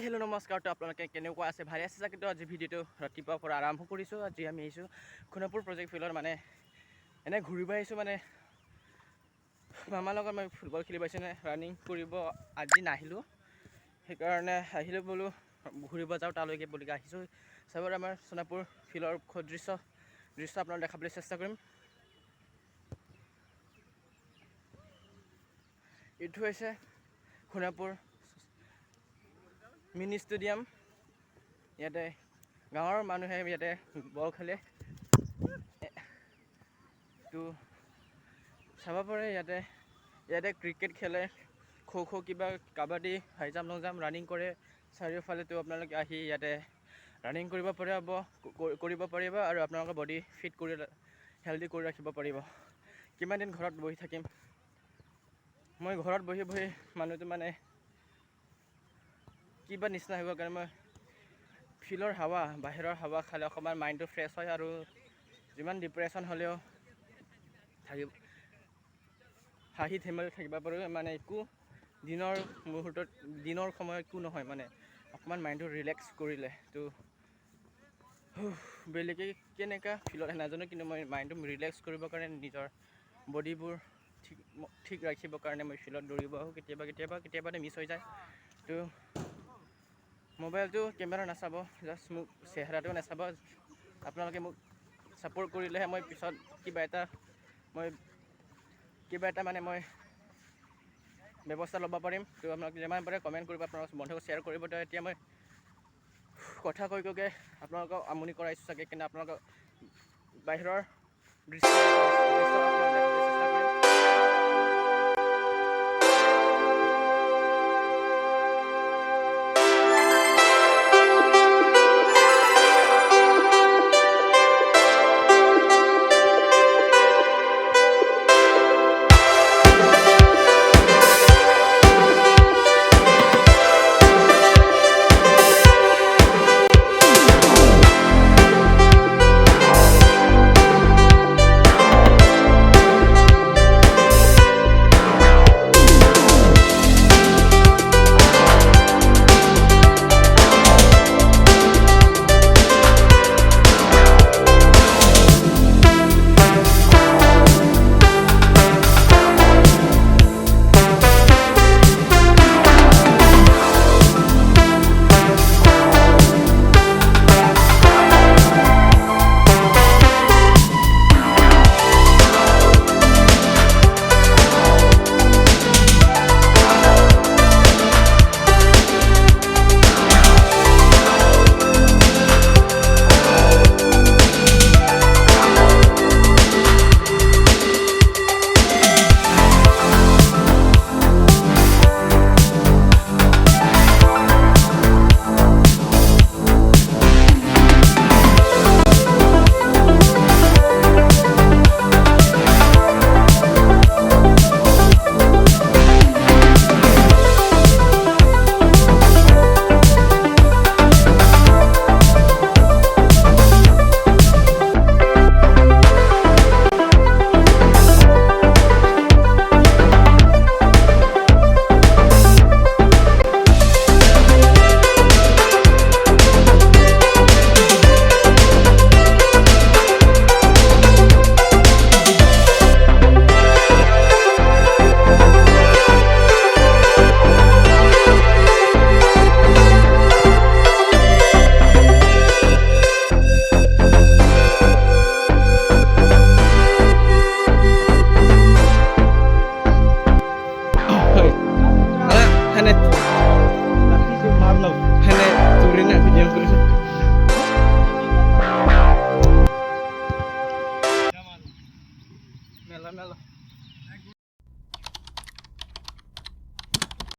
Hello' নমস্কাৰ। তো আপোনালোকে কেনেকুৱা আছে? ভালে আছে চাগে? তো আজি ভিডিঅ'টো ৰাতিপুৱাৰ পৰা আৰম্ভ কৰিছোঁ। আজি আমি আহিছোঁ সোণাপুৰ প্ৰজেক্ট ফিল্ডত, মানে এনে ঘূৰিব আহিছোঁ। মানে মামাৰ লগত মই ফুটবল খেলিব আহিছোঁ, ৰানিং কৰিব আজি নাহিলোঁ, সেইকাৰণে আহিলোঁ বোলো ঘূৰিব যাওঁ তালৈকে বুলি আহিছোঁ। চাবৰ আমাৰ সোণাপুৰ ফিল্ডৰ দৃশ্য আপোনালোক দেখাবলৈ চেষ্টা কৰিম। এইটো হৈছে সোণাপুৰ মিনি ষ্টেডিয়াম। ইয়াতে গাঁৱৰ মানুহে ইয়াতে বল খেলে, তো চাব পাৰে। ইয়াতে ক্ৰিকেট খেলে, খো কিবা কাবাডী, হাই জাম্প, লং জাম্প, ৰানিং কৰে চাৰিওফালে। তো আপোনালোকে আহি ইয়াতে ৰানিং কৰিব পাৰিব আৰু আপোনালোকৰ বডি ফিট কৰি হেল্ডি কৰি ৰাখিব পাৰিব। কিমান দিন ঘৰত বহি থাকিম? মই ঘৰত বহি মানুহটো মানে কিবা নিচিনা হৈ গ'ল, কাৰণে মই ফিল্ডৰ হাৱা, বাহিৰৰ হাৱা খালে অকণমান মাইণ্ডটো ফ্ৰেছ হয় আৰু যিমান ডিপ্ৰেশ্যন হ'লেও হাঁহি ধেমালি থাকিব পাৰোঁ। মানে একো দিনৰ সময়ত একো নহয়, মানে অকণমান মাইণ্ডটো ৰিলেক্স কৰিলে। তো বেলেগে কেনেকুৱা ফিলত নাজানো, কিন্তু মই মাইণ্ডটো ৰিলেক্স কৰিবৰ কাৰণে, নিজৰ বডিবোৰ ঠিক ৰাখিবৰ কাৰণে মই ফিল্ডত দৌৰিব আহোঁ। কেতিয়াবা মিছ হৈ যায়। তো মোবাইলটো কেমেৰা নাচাব, জাষ্ট মোক চেহেৰাটো নাচাব। আপোনালোকে মোক ছাপোৰ্ট কৰিলেহে মই পিছত কিবা এটা মানে মই ব্যৱস্থা ল'ব পাৰিম। তো আপোনালোকে যিমান পাৰে কমেণ্ট কৰিব, আপোনালোকৰ বন্ধুক শ্বেয়াৰ কৰিব। তো এতিয়া মই কথা কৈ আপোনালোকক আমনি কৰাইছোঁ চাগে, কিন্তু আপোনালোকক বাহিৰৰ দৃশ্য